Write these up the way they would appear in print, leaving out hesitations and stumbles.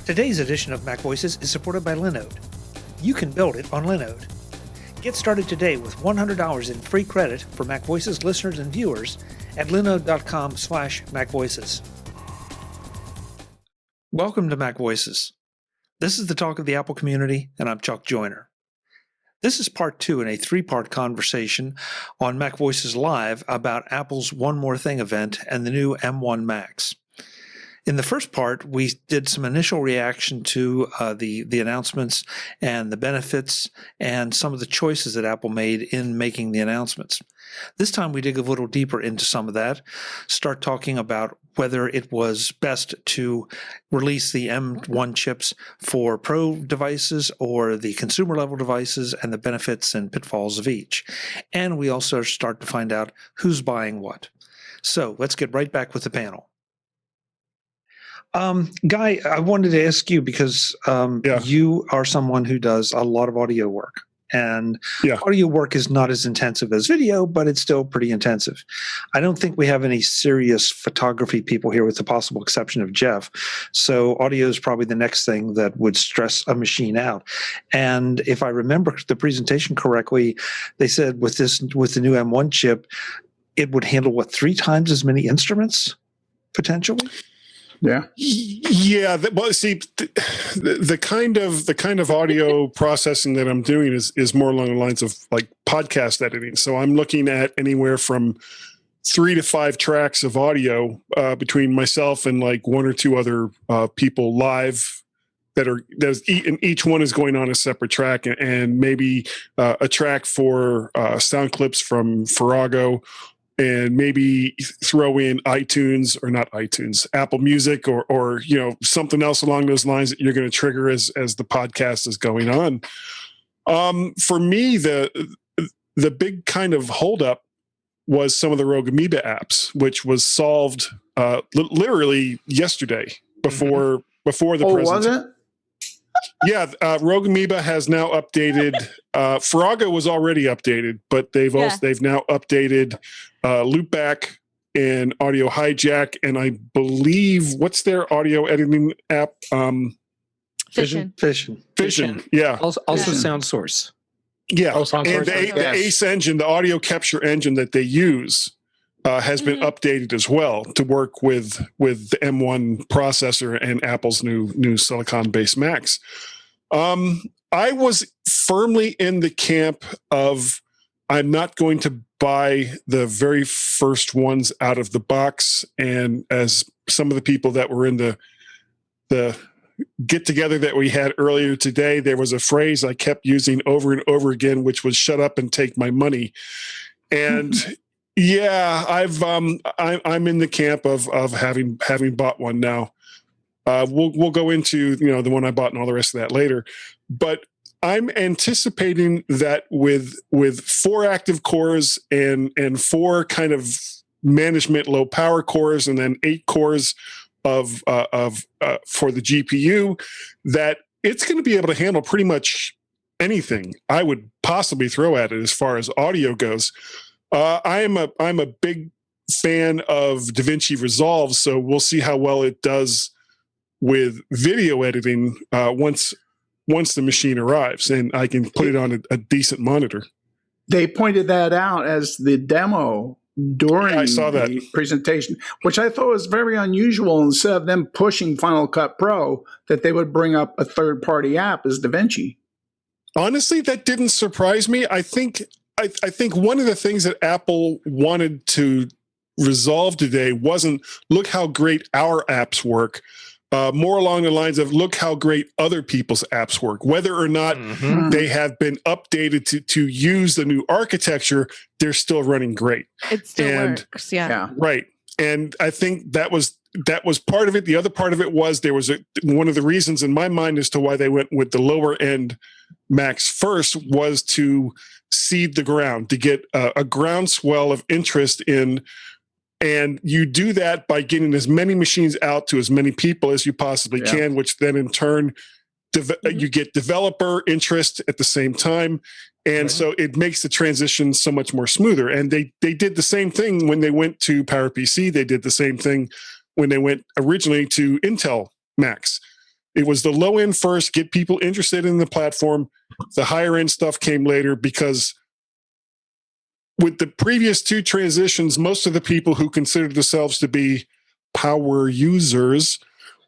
Today's edition of MacVoices is supported by Linode. You can build it on Linode. Get started today with $100 in free credit for MacVoices listeners and viewers at linode.com/MacVoices. Welcome to MacVoices. This is the talk of the Apple community, and I'm Chuck Joyner. This is part 2 in a 3-part conversation on MacVoices Live about Apple's One More Thing event and the new M1 Macs. In the first part, we did some initial reaction to the announcements and the benefits and some of the choices that Apple made in making the announcements. This time we dig a little deeper into some of that, start talking about whether it was best to release the M1 chips for Pro devices or the consumer level devices and the benefits and pitfalls of each. And we also start to find out who's buying what. So let's get right back with the panel. Guy, I wanted to ask you because you are someone who does a lot of audio work. And audio work is not as intensive as video, but it's still pretty intensive. I don't think we have any serious photography people here with the possible exception of Jeff. So audio is probably the next thing that would stress a machine out. And if I remember the presentation correctly, they said with the new M1 chip, it would handle, 3 times as many instruments potentially? Yeah. Well, see, the kind of audio processing that I'm doing is more along the lines of like podcast editing. So I'm looking at anywhere from 3 to 5 tracks of audio between myself and like 1 or 2 other people live and each one is going on a separate track, and maybe a track for sound clips from Farrago. And maybe throw in Apple Music or something else along those lines that you're going to trigger as the podcast is going on. For me, the big kind of holdup was some of the Rogue Amoeba apps, which was solved literally yesterday before the presentation. Was it? Yeah, Rogue Amoeba has now updated. Farrago was already updated, but they've now updated Loopback and Audio Hijack, and I believe what's their audio editing app? Fission. Yeah. Also Sound Source. Yeah, and the Ace engine, the audio capture engine that they use, has been updated as well to work with the M1 processor and Apple's new silicon-based Macs. I was firmly in the camp of I'm not going to buy the very first ones out of the box. And as some of the people that were in the get-together that we had earlier today, there was a phrase I kept using over and over again, which was "shut up and take my money." And yeah, I'm in the camp of having bought one now. We'll go into the one I bought and all the rest of that later, but I'm anticipating that with 4 active cores and 4 kind of management low power cores and then 8 cores of for the GPU, that it's going to be able to handle pretty much anything I would possibly throw at it as far as audio goes. I'm a big fan of DaVinci Resolve, so we'll see how well it does with video editing once the machine arrives and I can put it on a decent monitor. They pointed that out as the demo during the presentation, which I thought was very unusual. Instead of them pushing Final Cut Pro, that they would bring up a third-party app as DaVinci. Honestly, that didn't surprise me. I think one of the things that Apple wanted to resolve today wasn't look how great our apps work, more along the lines of look how great other people's apps work. Whether or not they have been updated to use the new architecture, they're still running great. It still works, yeah. Right. And I think that was part of it. The other part of it was there was one of the reasons in my mind as to why they went with the lower end Macs first was to seed the ground, to get a groundswell of interest in. And you do that by getting as many machines out to as many people as you possibly can, which then in turn, you get developer interest at the same time. And so it makes the transition so much more smoother. And they did the same thing when they went to PowerPC. They did the same thing when they went originally to Intel Macs. It was the low end first, get people interested in the platform. The higher end stuff came later because with the previous two transitions, most of the people who considered themselves to be power users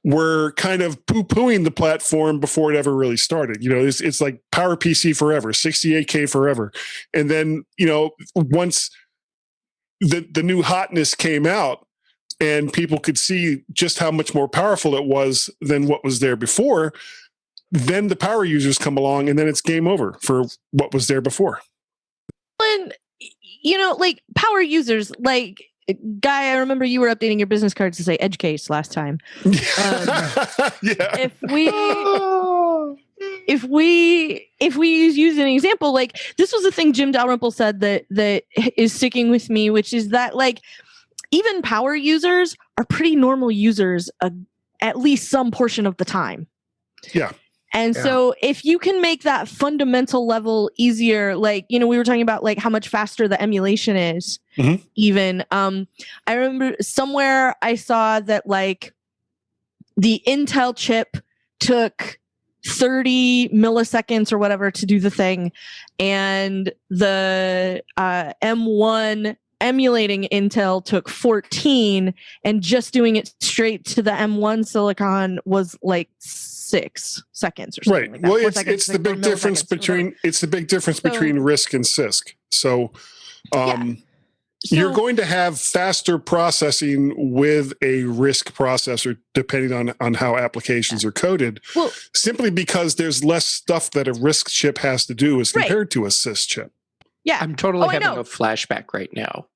were kind of poo-pooing the platform before it ever really started. You know, it's like Power PC forever, 68K forever. And then, you know, once the new hotness came out and people could see just how much more powerful it was than what was there before, then the power users come along and then it's game over for what was there before. And, you know, like power users, like, Guy, I remember you were updating your business cards to say edge case last time. Yeah. If we use an example, like this was the thing Jim Dalrymple said that is sticking with me, which is that like even power users are pretty normal users at least some portion of the time. Yeah. And so if you can make that fundamental level easier, like, you know, we were talking about like how much faster the emulation is, even. I remember somewhere I saw that like the Intel chip took 30 milliseconds or whatever to do the thing. And the M1 emulating Intel took 14, and just doing it straight to the M1 silicon was like 6 seconds or something. Right. Like that. Well, 4 seconds, it's the big difference between RISC and CISC. So, you're going to have faster processing with a RISC processor, depending on how applications are coded. Well, simply because there's less stuff that a RISC chip has to do as compared to a CISC chip. Yeah, I'm totally having a flashback right now.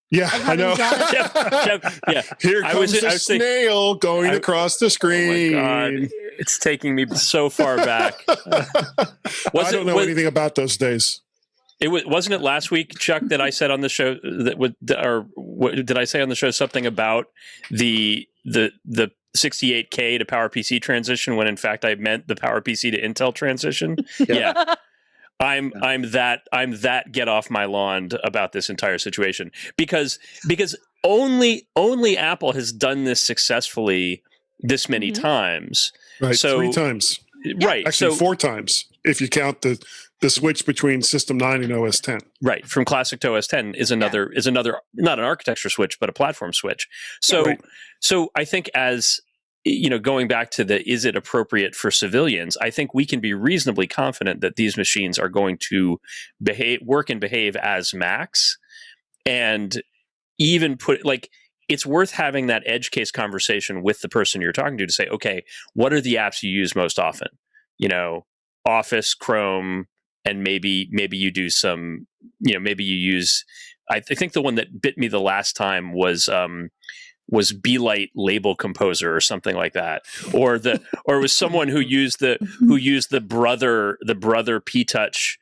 Yeah, I know. Here comes the snail going across the screen. Oh my God. It's taking me so far back. I don't know anything about those days. Wasn't it last week, Chuck, that I said on the show did I say on the show something about the 68K to PowerPC transition when in fact I meant the PowerPC to Intel transition? Yeah. I'm that get off my lawn about this entire situation because only Apple has done this successfully this many times. Right, so 3 times. Right. Actually, 4 times if you count the switch between System 9 and OS 10. Right, from classic to OS 10 is another not an architecture switch but a platform switch. So so I think as you know, going back to is it appropriate for civilians, I think we can be reasonably confident that these machines are going to work and behave as Macs, and even it's worth having that edge case conversation with the person you're talking to say, okay, what are the apps you use most often? You know, Office, Chrome, and maybe you do some, you know, maybe you use, I think the one that bit me the last time was Beelight Label Composer or something like that, or it was someone who used the brother P-Touch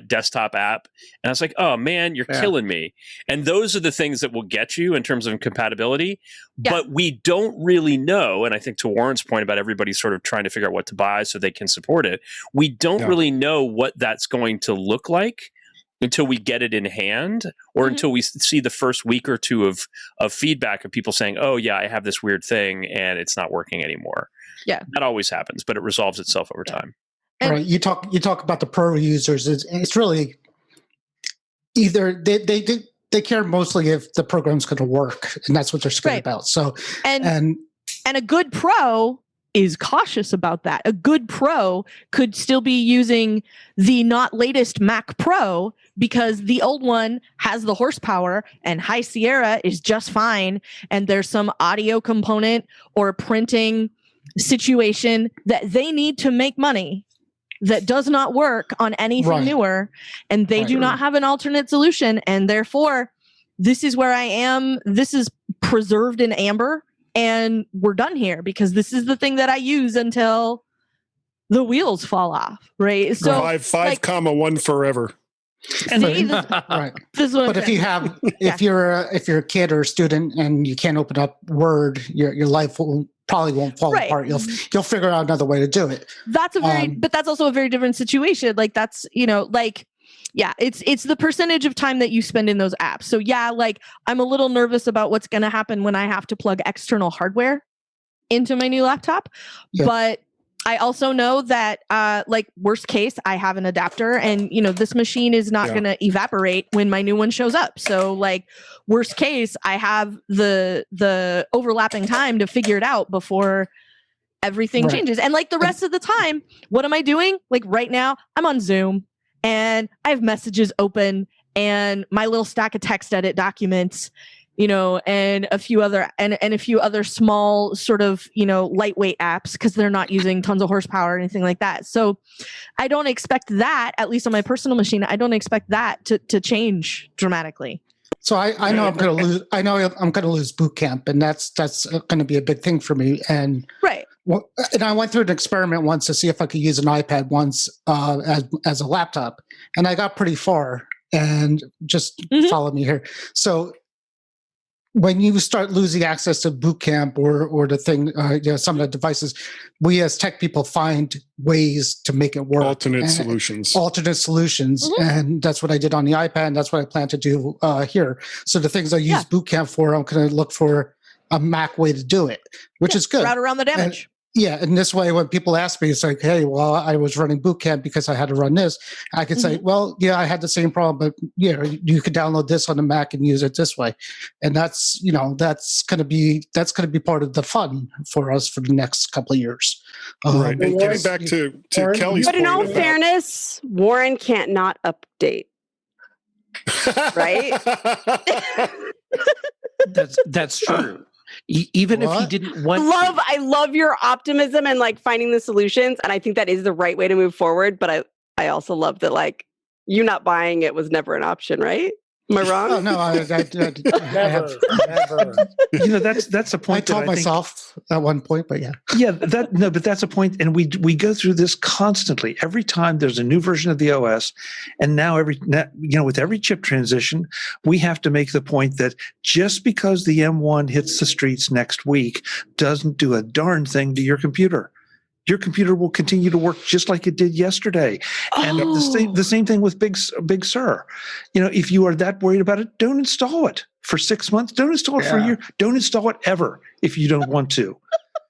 desktop app, and I was like, oh man, you're killing me. And those are the things that will get you in terms of compatibility, but we don't really know. And I think to Warren's point about everybody sort of trying to figure out what to buy so they can support it, we don't really know what that's going to look like until we get it in hand, or until we see the first week or two of feedback of people saying, oh yeah, I have this weird thing and it's not working anymore. Yeah. That always happens, but it resolves itself over time. Right. You talk about the pro users. It's really either they care mostly if the program's going to work, and that's what they're scared about. So and a good pro is cautious about that. A good pro could still be using the not latest Mac Pro because the old one has the horsepower and High Sierra is just fine, and there's some audio component or printing situation that they need to make money that does not work on anything newer, and they do not have an alternate solution, and therefore this is where I am. This is preserved in amber, and we're done here because this is the thing that I use until the wheels fall off. Right. So 5,1 forever. And but if you're a kid or a student and you can't open up Word, your life probably won't fall apart. You'll figure out another way to do it. That's but that's also a very different situation. Like that's, you know, like, yeah, it's the percentage of time that you spend in those apps. So yeah, like I'm a little nervous about what's going to happen when I have to plug external hardware into my new laptop, but I also know that, like, worst case, I have an adapter, and this machine is not going to evaporate when my new one shows up. So, like, worst case, I have the overlapping time to figure it out before everything changes. And like the rest of the time, what am I doing? Like right now, I'm on Zoom and I have messages open and my little stack of text edit documents, and a few other and a few other small sort of, lightweight apps because they're not using tons of horsepower or anything like that. So I don't expect that, at least on my personal machine, I don't expect that to change dramatically. So I know I'm going to lose. I know I'm going to lose boot camp, and that's going to be a big thing for me. And and I went through an experiment once to see if I could use an iPad once as a laptop, and I got pretty far. And just follow me here. So when you start losing access to boot camp or the thing, some of the devices, we as tech people find ways to make it work. Alternate solutions. And that's what I did on the iPad. And that's what I plan to do here. So the things I use boot camp for, I'm going to look for a Mac way to do it, which is good. Route around the damage. And this way, when people ask me, it's like, hey, well, I was running boot camp because I had to run this. I could say, well, I had the same problem, but you could download this on the Mac and use it this way. And that's going to be part of the fun for us for the next couple of years. Right. And getting back to Kelly's but in all point fairness, Warren can't not update. Right? That's true. Even if he didn't want I love your optimism and like finding the solutions. And I think that is the right way to move forward. But I also love that like you not buying it was never an option, right? Am I wrong? Oh, no, I never. That's a point. I told myself at one point, but but that's a point, and we go through this constantly. Every time there's a new version of the OS, and now with every chip transition, we have to make the point that just because the M1 hits the streets next week doesn't do a darn thing to your computer. Your computer will continue to work just like it did yesterday. And the same thing with Big Sur. If you are that worried about it, don't install it for 6 months. Don't install it for a year. Don't install it ever if you don't want to.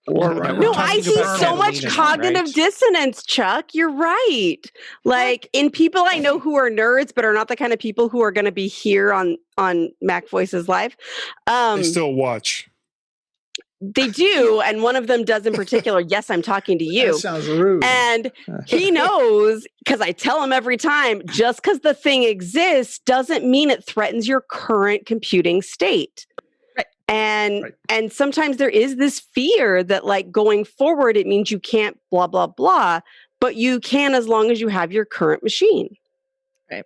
No, I see so much cognitive dissonance, Chuck. You're right. Like in people I know who are nerds, but are not the kind of people who are going to be here on MacVoices Live. They still watch. They do, and one of them does in particular. Yes, I'm talking to you. That sounds rude. And he knows, because I tell him every time, just because the thing exists doesn't mean it threatens your current computing state. Right. And sometimes there is this fear that like going forward, it means you can't blah, blah, blah, but you can as long as you have your current machine. Right.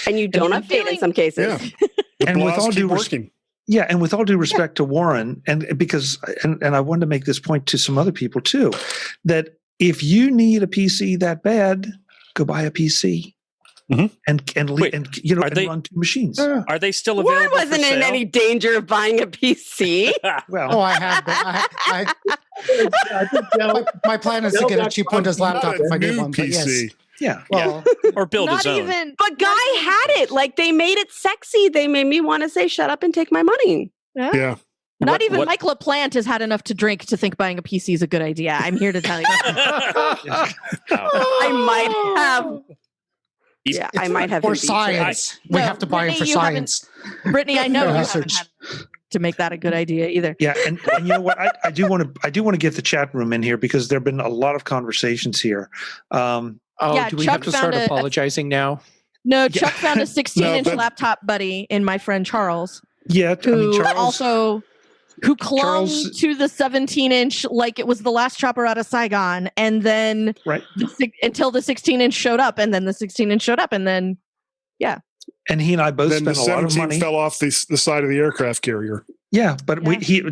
And you don't update in some cases. Yeah. And with all due respect. Yeah, and with all due respect to Warren, and I wanted to make this point to some other people too, that if you need a PC that bad, go buy a PC and run two machines. Are they still available? Warren wasn't in any danger of buying a PC. Well, I have. My plan is to get a cheap Windows laptop if I get one. But yes. Yeah. Well, or build his own. But Guy had it. Like they made it sexy. They made me want to say, shut up and take my money. Yeah. Not even Mike LaPlante has had enough to drink to think buying a PC is a good idea. I'm here to tell you. I might have. Yeah, I might have. For science. We have to buy it for science. Brittany, I know you haven't had to make that a good idea either. Yeah, and you know what? I do want to get the chat room in here because there have been a lot of conversations here. Do we have to start apologizing now? No, Chuck found a 16-inch laptop buddy in my friend Charles. Yeah, who clung to the 17-inch like it was the last chopper out of Saigon, and then until the 16-inch showed up, and then the 16-inch showed up, and then and he and I both spent a lot of money. Fell off the side of the aircraft carrier. Yeah, but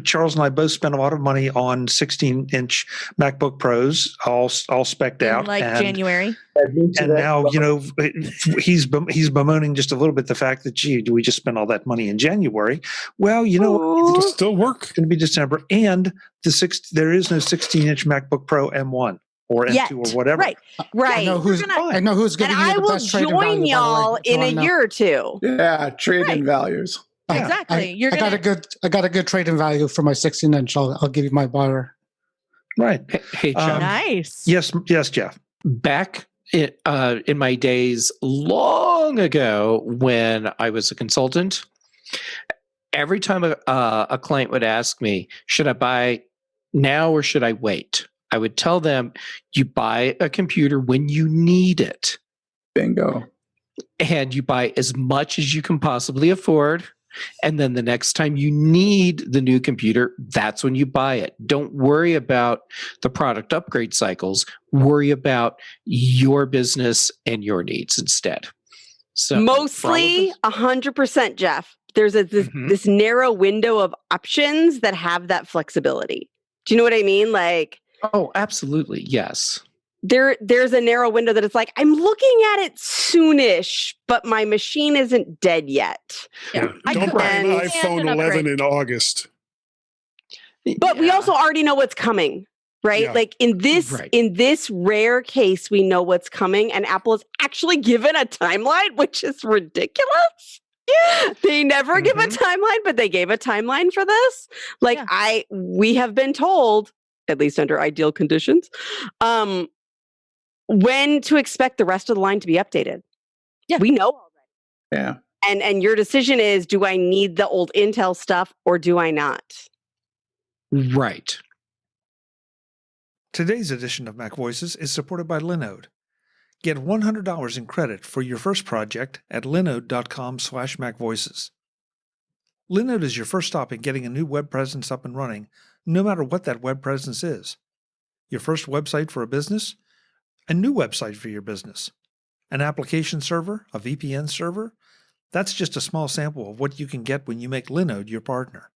Charles and I both spent a lot of money on 16-inch MacBook Pros, all specced out, January. And now he's bemoaning just a little bit the fact that do we just spend all that money in January? Well, it'll still work. It's going to be December, and there is no 16-inch MacBook Pro M1 or M2 or whatever. Right. I know who's giving you the best trade-in value. I will join y'all in a year or two. Yeah, trade-in values. Exactly. I got a good trade-in value for my 16-inch. I'll give you my buyer. Right. Hey, Jeff. Nice. Yes, Jeff. Back in my days long ago when I was a consultant, every time a client would ask me, should I buy now or should I wait? I would tell them, you buy a computer when you need it. Bingo. And you buy as much as you can possibly afford. And then the next time you need the new computer, that's when you buy it. Don't worry about the product upgrade cycles. Worry about your business and your needs instead. So mostly 100%, Jeff. There's this narrow window of options that have that flexibility. Do you know what I mean? Like, oh, absolutely. Yes. There's a narrow window that it's like, I'm looking at it soonish, but my machine isn't dead yet. Yeah. Don't buy an iPhone 11 in August. But we also already know what's coming, right? Yeah. Like in this rare case, we know what's coming, and Apple has actually given a timeline, which is ridiculous. They never give a timeline, but they gave a timeline for this. Like we have been told, at least under ideal conditions, when to expect the rest of the line to be updated. Yeah. We know already. Yeah. And your decision is, do I need the old Intel stuff or do I not? Right. Today's edition of MacVoices is supported by Linode. Get $100 in credit for your first project at linode.com/MacVoices. Linode is your first stop in getting a new web presence up and running, no matter what that web presence is. Your first website for a business? A new website for your business. An application server? A VPN server? That's just a small sample of what you can get when you make Linode your partner.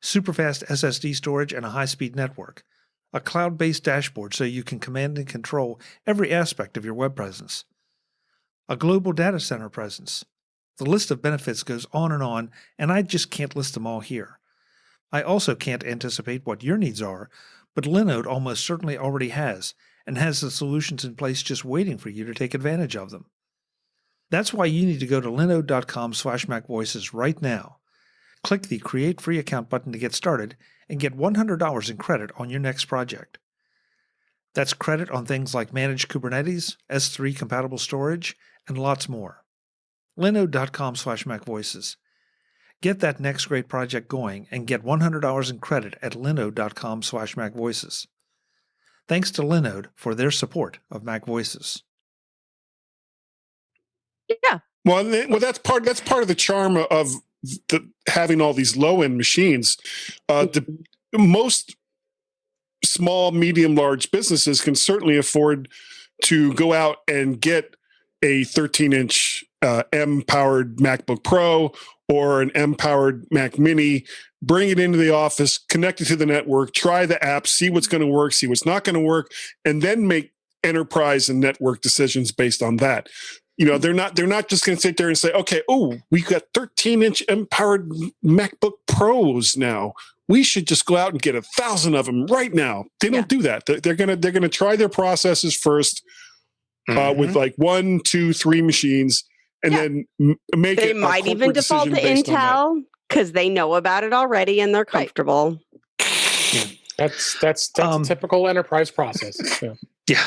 Superfast SSD storage and a high-speed network. A cloud-based dashboard so you can command and control every aspect of your web presence. A global data center presence. The list of benefits goes on, and I just can't list them all here. I also can't anticipate what your needs are, but Linode almost certainly already has, and has the solutions in place just waiting for you to take advantage of them. That's why you need to go to linode.com/MacVoices right now. Click the Create Free Account button to get started and get $100 in credit on your next project. That's credit on things like managed Kubernetes, S3 compatible storage, and lots more. Linode.com/MacVoices. Get that next great project going and get $100 in credit at linode.com/MacVoices. Thanks to Linode for their support of MacVoices. Yeah. Well, that's part of the charm of having all these low-end machines. Most small, medium, large businesses can certainly afford to go out and get a 13-inch M-powered MacBook Pro or an M-powered Mac Mini, bring it into the office, connect it to the network, try the app, see what's going to work, see what's not going to work, and then make enterprise and network decisions based on that. You know, they're not just going to sit there and say, okay, we got 13-inch M-powered MacBook Pros now. We should just go out and get 1,000 of them right now. They don't do that. They're gonna try their processes first with like 1, 2, 3 machines, and then make it. They might even default to Intel because they know about it already and they're comfortable. Yeah. That's a typical enterprise process. Yeah.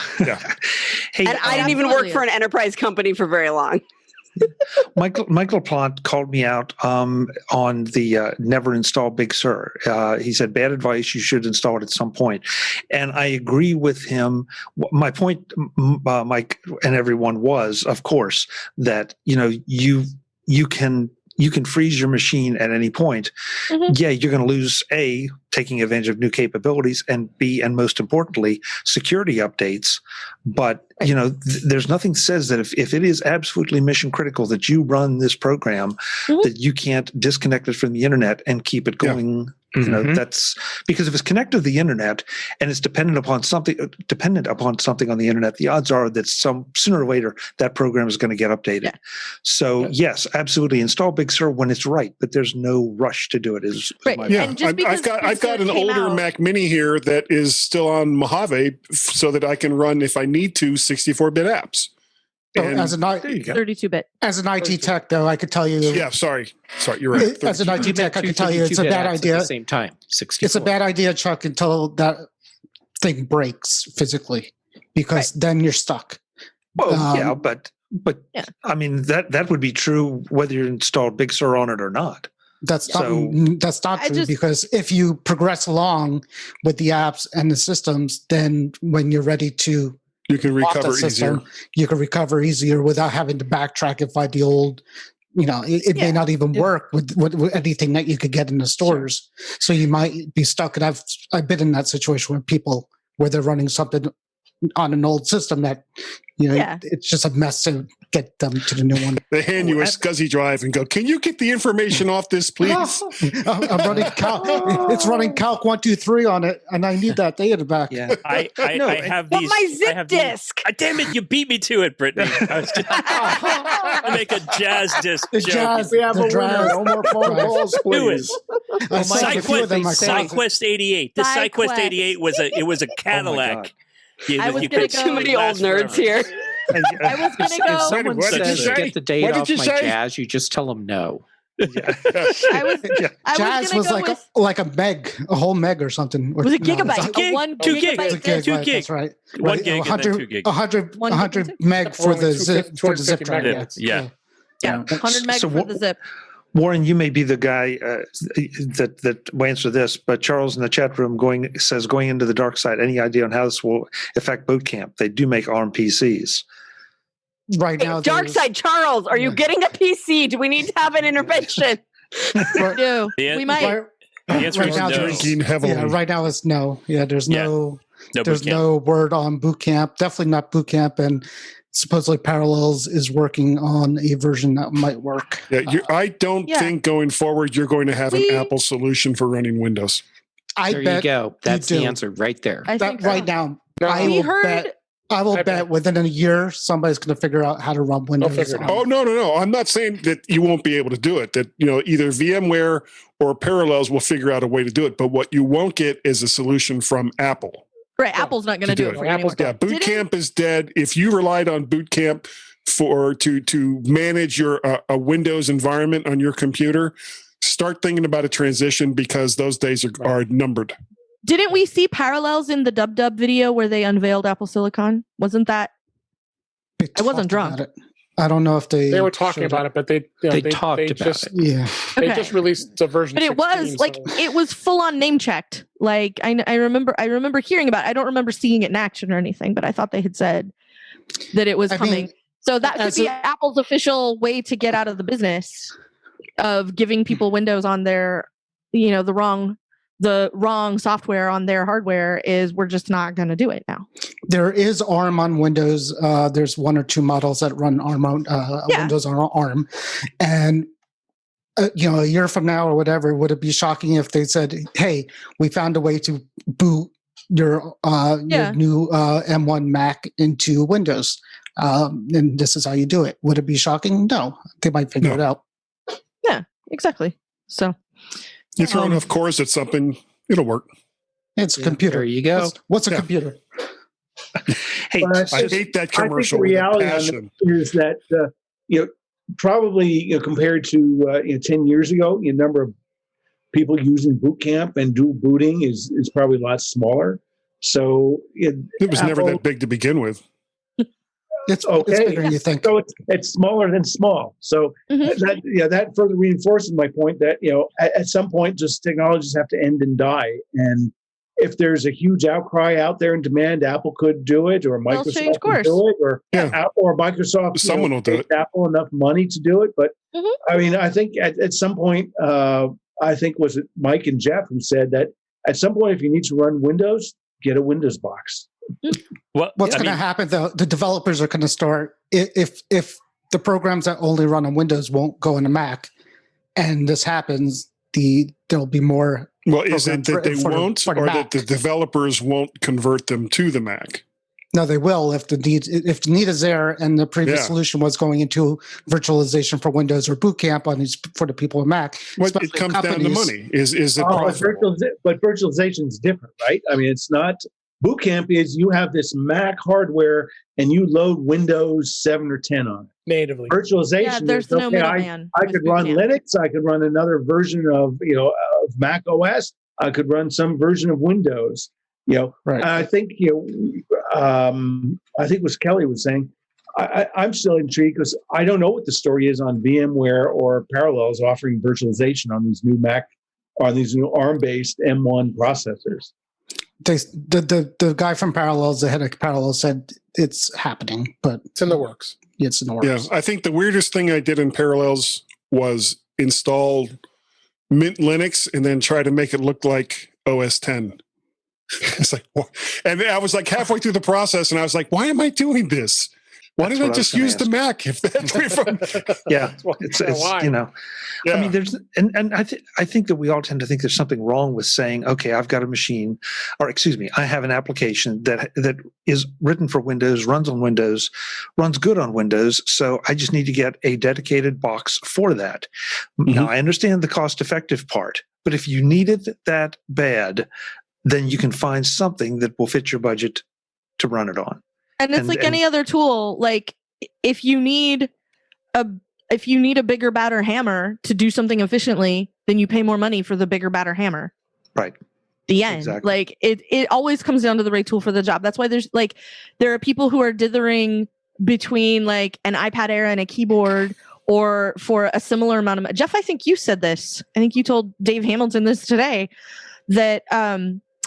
Hey, and I didn't even work for an enterprise company for very long. Michael LaPlante called me out on the never install Big Sur. He said, bad advice, you should install it at some point. And I agree with him. My point, Mike and everyone, was, of course, that you can freeze your machine at any point. Mm-hmm. Yeah, you're going to lose A, taking advantage of new capabilities, and B, and most importantly, security updates. But there's nothing says that if it is absolutely mission critical that you run this program, that you can't disconnect it from the internet and keep it going. Yeah. That's because if it's connected to the internet and it's dependent upon something on the internet, the odds are that sooner or later that program is going to get updated. Yeah. So yes, absolutely install Big Sur when it's right, but there's no rush to do it. I've got an older Mac Mini here that is still on Mojave, so that I can run, if I need to, 64-bit apps. So as an 32-bit. As an IT tech, though, I could tell you. Yeah, sorry, you're right. As an IT tech, I can tell you it's a bad idea. At the same time, 64. It's a bad idea, Chuck, until that thing breaks physically, because then you're stuck. Well, but I mean that would be true whether you install Big Sur on it or not. That's not true, because if you progress along with the apps and the systems, then when you're ready to you can recover easier. You can recover easier without having to backtrack and find the old. It may not even work with anything that you could get in the stores. Sure. So you might be stuck. And I've been in that situation where they're running something on an old system that, it's just a mess to get them to the new one. They hand you a SCSI drive and go, "Can you get the information off this, please?" I'm running Calc. It's running Calc 1, 2, 3 on it, and I need that data back. Yeah, I have these. My zip disk. Damn it! You beat me to it, Brittany. I make a jazz disc joke. We have a winner. No more phone calls, please. SideQuest 88. The SideQuest 88 was a Cadillac. I was going to too many old nerds here. I was going to go. If someone says get the date off my jazz, you just tell them no. Jazz was like a meg, a whole meg or something. It was a gigabyte. Two gig. That's right. 1 gig. 100 meg for the zip drive. Yeah. 100 meg for the zip. Warren, you may be the guy that will answer this, but Charles in the chat room says going into the dark side. Any idea on how this will affect boot camp? They do make ARM PCs. Right now, dark side, Charles, are you getting a PC? Do we need to have an intervention? No, we might. The answer is no. Drinking heavily. Yeah, right now it's no. Yeah, there's no word on boot camp. Definitely not boot camp, and supposedly Parallels is working on a version that might work. Yeah, I don't think going forward you're going to have an Apple solution for running Windows. There you go. That's the answer right there. I think right now, I will bet within a year somebody's going to figure out how to run Windows. Oh, no. I'm not saying that you won't be able to do it. That either VMware or Parallels will figure out a way to do it. But what you won't get is a solution from Apple. Right, Apple's not going to do it for you anymore. Yeah, Boot Camp is dead. If you relied on Boot Camp to manage your a Windows environment on your computer, start thinking about a transition, because those days are numbered. Didn't we see Parallels in the Dub video where they unveiled Apple Silicon? Wasn't that? I wasn't drunk. I don't know if they were talking about it, but they talked about it. Yeah, they just released a version. But it was it was full on name checked. Like I remember hearing about it. I don't remember seeing it in action or anything, but I thought they had said that it was coming. So that could be Apple's official way to get out of the business of giving people Windows on their, the wrong software on their hardware. Is we're just not going to do it now. There is ARM on Windows. There's 1 or 2 models that run ARM on Windows on ARM. And, a year from now or whatever, would it be shocking if they said, hey, we found a way to boot your new M1 Mac into Windows. And this is how you do it. Would it be shocking? No. They might figure it out. Yeah, exactly. So you throw enough cores at something, it'll work. It's a computer. There you go. What's a computer? Hey, I hate that commercial. I think the reality is that probably compared to 10 years ago, the number of people using Boot Camp and dual booting is probably a lot smaller. So it was never that big to begin with. It's bigger than you think. So it's smaller than small. So that further reinforces my point that at some point just technologies have to end and die. And if there's a huge outcry out there in demand, Apple could do it, or Microsoft could do it, or Microsoft. Someone will do it. Apple enough money to do it. But I mean, I think at some point, I think was it Mike and Jeff who said that at some point, if you need to run Windows, get a Windows box. What's going to happen though? The developers are going to start if the programs that only run on Windows won't go on a Mac, and this happens, there'll be more. Well, is it that they won't, or that the developers won't convert them to the Mac? No, they will if the need is there, and the previous solution was going into virtualization for Windows or Boot Camp for the people with Mac. Well, it comes down to money. Is it? But virtualization is different, right? I mean, it's not. Boot Camp is you have this Mac hardware and you load Windows 7 or 10 on it. Natively. Virtualization there's no middleman. I could run Linux, I could run another version of Mac OS, I could run some version of Windows. Right. I think I think what Kelly was saying. I'm still intrigued because I don't know what the story is on VMware or Parallels offering virtualization on these new these new ARM-based M1 processors. The guy from Parallels, the head of Parallels, said it's happening, but it's in the works. It's in the works. Yeah, I think the weirdest thing I did in Parallels was install Mint Linux and then try to make it look like OS 10. It's like, what? And I was like halfway through the process, and I was like, "Why am I doing this? Why didn't I just use the Mac?" If that's from, yeah, it's Yeah. I mean, there's and I think that we all tend to think there's something wrong with saying, "Okay, I've got a machine, or excuse me, I have an application that is written for Windows, runs on Windows, runs good on Windows, so I just need to get a dedicated box for that." Mm-hmm. Now, I understand the cost-effective part, but if you need it that bad, then you can find something that will fit your budget to run it on. And it's like any other tool. Like if you need a bigger, badder hammer to do something efficiently, then you pay more money for the bigger, badder hammer. Right. The end. Exactly. Like it always comes down to the right tool for the job. That's why there are people who are dithering between like an iPad Air and a keyboard, or for a similar amount of Jeff, I think you said this. I think you told Dave Hamilton this today, that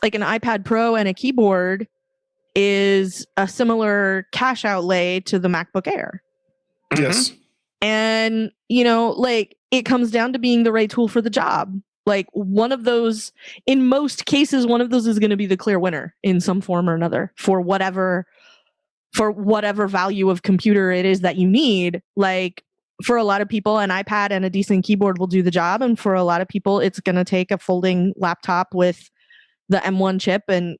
like an iPad Pro and a keyboard is a similar cash outlay to the MacBook Air. Yes. And, like it comes down to being the right tool for the job. Like one of those, in most cases, one of those is going to be the clear winner in some form or another for whatever value of computer it is that you need. Like for a lot of people, an iPad and a decent keyboard will do the job. And for a lot of people, it's going to take a folding laptop with the M1 chip and,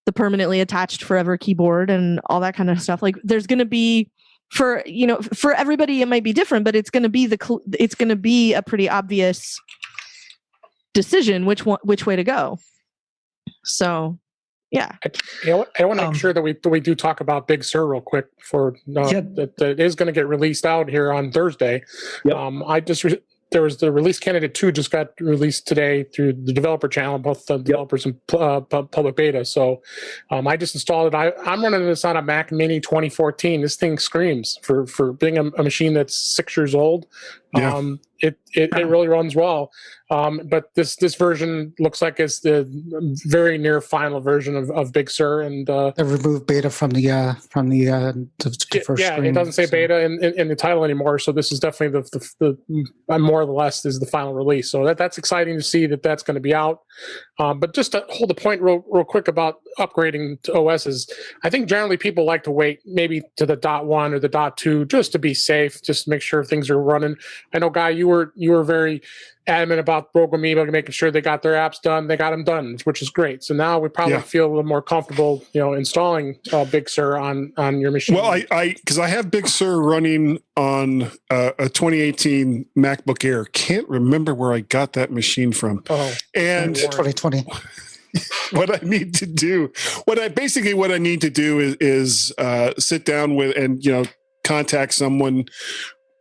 the permanently attached forever keyboard and all that kind of stuff. Like there's going to be for everybody, it might be different, but it's going to be a pretty obvious decision which way to go. So, yeah. I want to make sure that we do talk about Big Sur real quick that it is going to get released out here on Thursday. Yep. There was the release candidate 2 just got released today through the developer channel, both the developers and public beta. So I just installed it. I'm running this on a Mac Mini 2014. This thing screams for being a machine that's 6 years old. Yeah. It really runs well. But this version looks like it's the very near final version of Big Sur, and they removed beta from the first screen, it doesn't say beta in the title anymore. So this is definitely the more or less is the final release. So that's exciting to see that's going to be out. But just to hold the point real quick about upgrading to OSs, I think generally people like to wait maybe to the .1 or the .2 just to be safe, just to make sure things are running. I know, Guy, you were very adamant about Rogue Amoeba, making sure they got their apps done. They got them done, which is great. So now we probably feel a little more comfortable, installing Big Sur on your machine. Well, because I have Big Sur running on a 2018 MacBook Air. Can't remember where I got that machine from. Oh, and 2020. What I need to do is sit down with and contact someone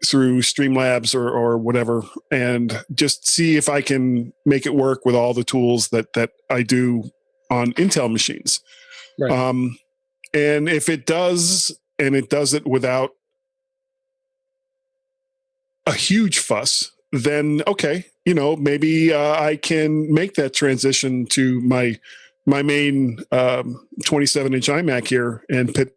through Streamlabs or whatever, and just see if I can make it work with all the tools that I do on Intel machines. Right. And if it does, and it does it without a huge fuss, then okay, maybe I can make that transition to my main 27-inch iMac here and put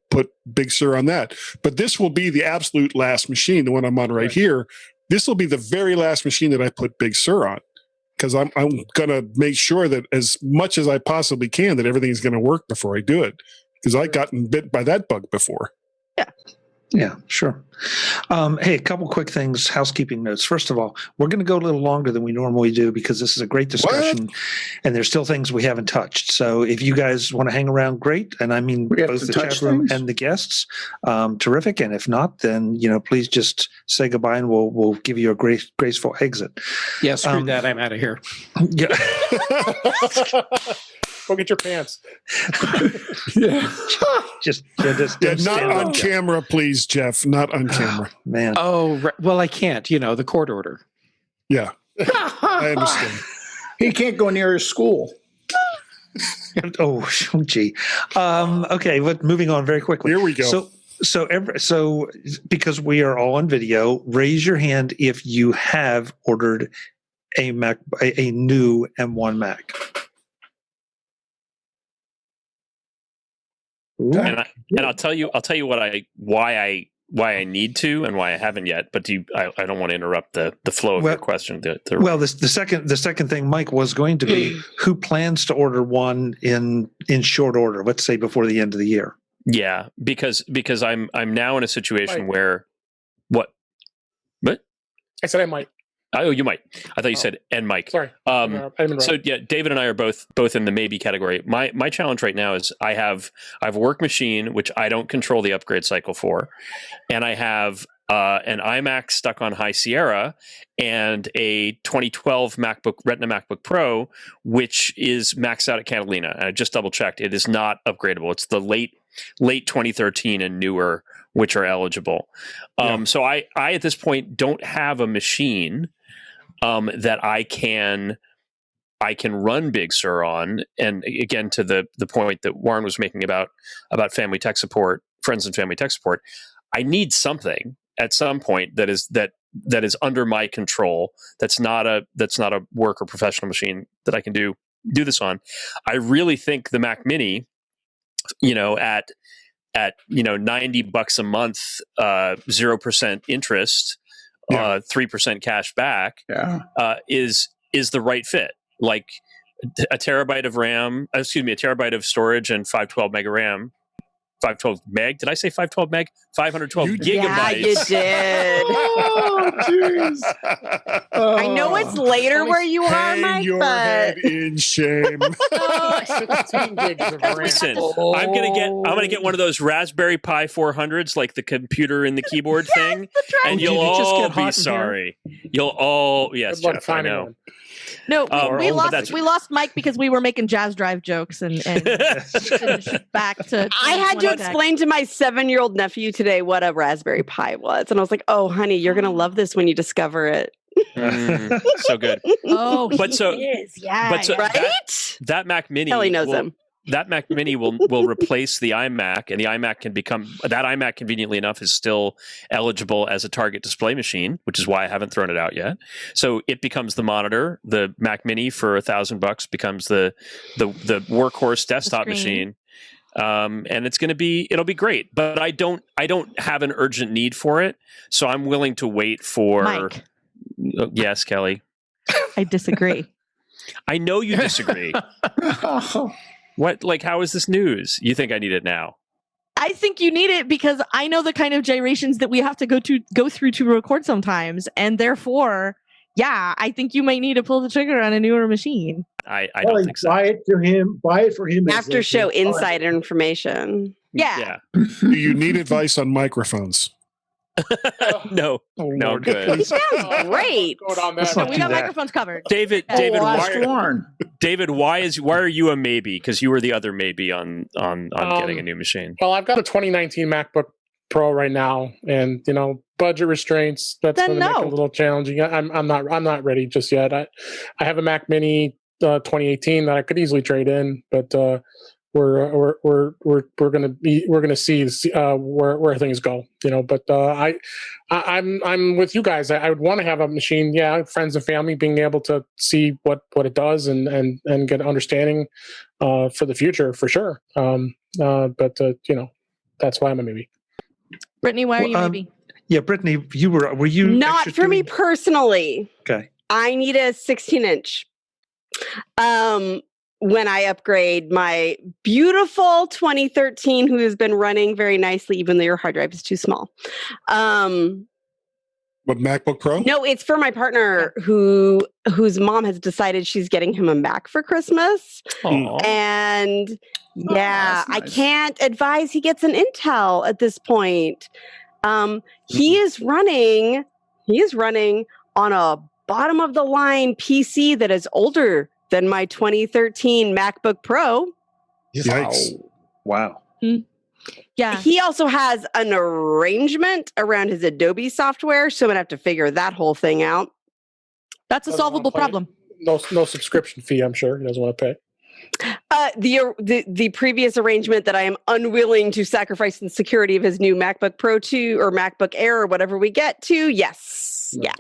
Big Sur on that. But this will be the absolute last machine, the one I'm on right here. This will be the very last machine that I put Big Sur on, because I'm going to make sure that as much as I possibly can that everything's going to work before I do it, because I've gotten bit by that bug before. Yeah, sure. Hey, a couple quick things, housekeeping notes. First of all, we're going to go a little longer than we normally do because this is a great discussion, and there's still things we haven't touched. So if you guys want to hang around, great. And I mean, both the chat room and the guests, terrific. And if not, then, please just say goodbye and we'll give you a graceful exit. Yeah, screw that. I'm out of here. Yeah. Go get your pants. Just not on camera, please, Jeff. Not on camera. Man. Oh, well, I can't. The court order. Yeah, I understand. He can't go near his school. Oh, gee. Okay, but moving on very quickly. Here we go. So because we are all on video, raise your hand if you have ordered a new M1 Mac. And I'll tell you why I need to and why I haven't yet. But I don't want to interrupt the flow of your question. The second thing, Mike, was going to be who plans to order one in short order. Let's say before the end of the year. Yeah, because I'm now in a situation where what? I said I might. Oh, you might. I thought you said and Mike. Sorry. So yeah, David and I are both in the maybe category. My challenge right now is I have a work machine which I don't control the upgrade cycle for, and I have an iMac stuck on High Sierra and a 2012 Retina MacBook Pro which is maxed out at Catalina. And I just double checked; it is not upgradable. It's the late 2013 and newer which are eligible. So I at this point don't have a machine that I can run Big Sur on. And again, to the point that Warren was making about family tech support, friends and family tech support, I need something at some point that is under my control. That's not a work or professional machine that I can do this on. I really think the Mac Mini, at $90 a month, 0% interest, 3% cash back, is the right fit. Like a terabyte of storage and 512 meg of RAM. 512 meg? Did I say 512 meg? 512 gigabytes. Yeah, you did. Oh, jeez. I know it's later where you are, Hang Mike, your but head in shame. 16 gigs of RAM. Listen, I'm gonna get one of those Raspberry Pi 400s, like the computer in the keyboard thing, and you'll all be sorry. You'll all yes, Jeff, I know. No, we lost Mike because we were making Jazz Drive jokes and back to. I had to explain to my 7-year-old nephew today what a Raspberry Pi was, and I was like, "Oh, honey, you're gonna love this when you discover it." So good. Oh, right? That Mac Mini, Kelly knows him. That Mac Mini will replace the iMac, and the iMac that iMac conveniently enough is still eligible as a target display machine, which is why I haven't thrown it out yet. So it becomes the monitor. The Mac Mini for $1,000 becomes the workhorse desktop machine. And it'll be great, but I don't have an urgent need for it. So I'm willing to wait for Mike. Yes, Kelly. I disagree. I know you disagree. What? Like, how is this news? You think I need it now? I think you need it because I know the kind of gyrations that we have to go through to record sometimes, and therefore, I think you might need to pull the trigger on a newer machine. I don't think so. Buy it for him. After show insider information. Yeah. Do you need advice on microphones? No, good. It sounds great. We got microphones covered. David, David, why are you a maybe? Because you were the other maybe on getting a new machine. Well, I've got a 2019 MacBook Pro right now, and budget restraints. That's going to make it a little challenging. I'm not ready just yet. I have a Mac Mini 2018 that I could easily trade in, but we're gonna see where things go, But I'm with you guys. I would want to have a machine, friends and family being able to see what it does and get an understanding for the future for sure. But that's why I'm a maybe. Brittany, why are you maybe? Yeah, Brittany, were you not for me personally? Okay, I need a 16-inch. When I upgrade my beautiful 2013, who has been running very nicely, even though your hard drive is too small. What, MacBook Pro? No, it's for my partner whose mom has decided she's getting him a Mac for Christmas. Aww. And nice. I can't advise he gets an Intel at this point. He is running on a bottom of the line PC that is older than my 2013 MacBook Pro. Yikes. Wow. Yeah. He also has an arrangement around his Adobe software, so I'm going to have to figure that whole thing out. That's a solvable problem. No subscription fee, I'm sure. He doesn't want to pay. The previous arrangement that I am unwilling to sacrifice the security of his new MacBook Pro 2 or MacBook Air or whatever we get to. Yes. Yeah.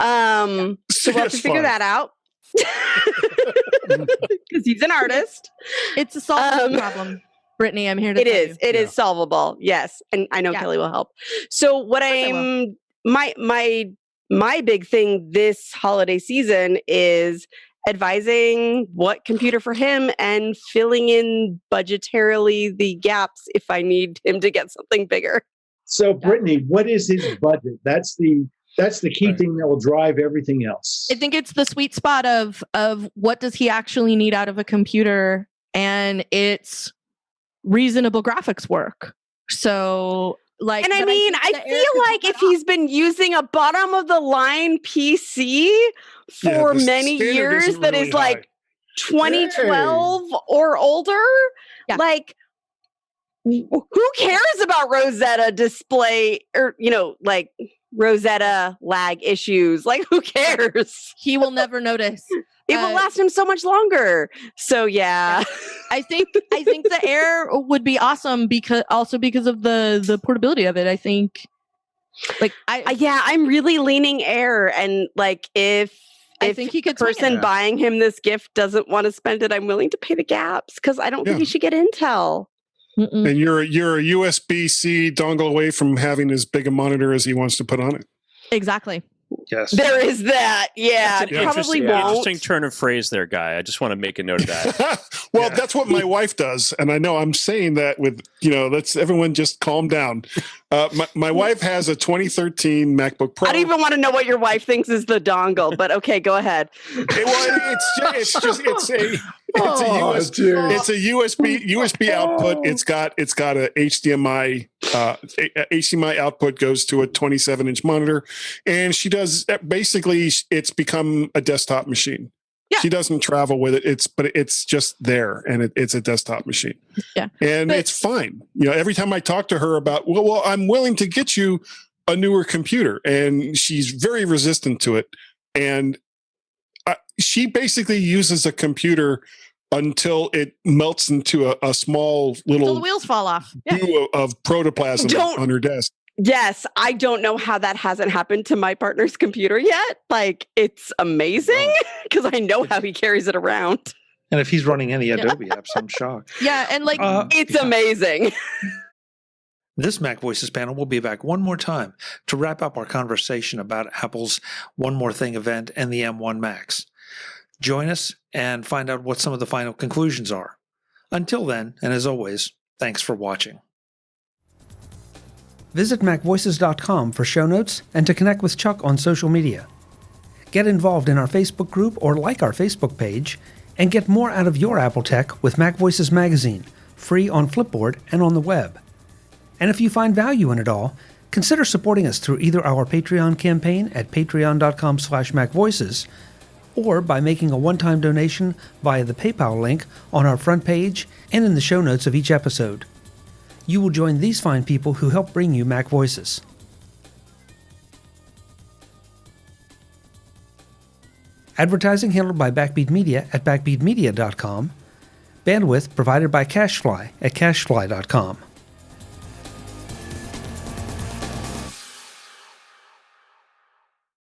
So we'll have to figure that out. Because he's an artist. It's a solvable problem. Brittany, I'm here to tell you. It is solvable. Yes. And I know Kelly will help. So what my big thing this holiday season is advising what computer for him and filling in budgetarily the gaps if I need him to get something bigger. So Brittany, what is his budget? That's the key thing that will drive everything else. I think it's the sweet spot of what does he actually need out of a computer, and it's reasonable graphics work. So like, and I mean, I feel like if he's been using a bottom of the line PC for many years that is like 2012 or older, like who cares about Rosetta display or, like Rosetta lag issues? Like, who cares? He will never notice. It will last him so much longer. So yeah. I think the Air would be awesome because of the portability of it. I think, like, I'm really leaning Air, and like if he could, the person buying him this gift doesn't want to spend it, I'm willing to pay the gaps because I don't think he should get Intel. Mm-mm. And you're a USB-C dongle away from having as big a monitor as he wants to put on it. Exactly. Yes. There is that. Yeah. Probably won't. Interesting turn of phrase there, Guy. I just want to make a note of that. Well, that's what my wife does. And I know I'm saying that with, let's everyone just calm down. My wife has a 2013 MacBook Pro. I don't even want to know what your wife thinks is the dongle, but okay, go ahead. It's a USB output. It's got a HDMI output goes to a 27-inch monitor, and she does basically it's become a desktop machine. Yeah. She doesn't travel with it. It's just there, and it's a desktop machine. Yeah, and it's fine. Every time I talk to her about, well, I'm willing to get you a newer computer, and she's very resistant to it, and she basically uses a computer until it melts into a small little until the wheels fall off. Goo of protoplasm on her desk. Yes, I don't know how that hasn't happened to my partner's computer yet. Like, it's amazing because I know how he carries it around. And if he's running any Adobe apps, I'm shocked. Yeah, and like it's amazing. This MacVoices panel will be back one more time to wrap up our conversation about Apple's One More Thing event and the M1 Macs. Join us and find out what some of the final conclusions are. Until then, and as always, thanks for watching. Visit MacVoices.com for show notes and to connect with Chuck on social media. Get involved in our Facebook group or like our Facebook page, and get more out of your Apple tech with MacVoices Magazine, free on Flipboard and on the web. And if you find value in it all, consider supporting us through either our Patreon campaign at patreon.com/MacVoices or by making a one-time donation via the PayPal link on our front page and in the show notes of each episode. You will join these fine people who help bring you MacVoices. Advertising handled by Backbeat Media at backbeatmedia.com. Bandwidth provided by CacheFly at cachefly.com.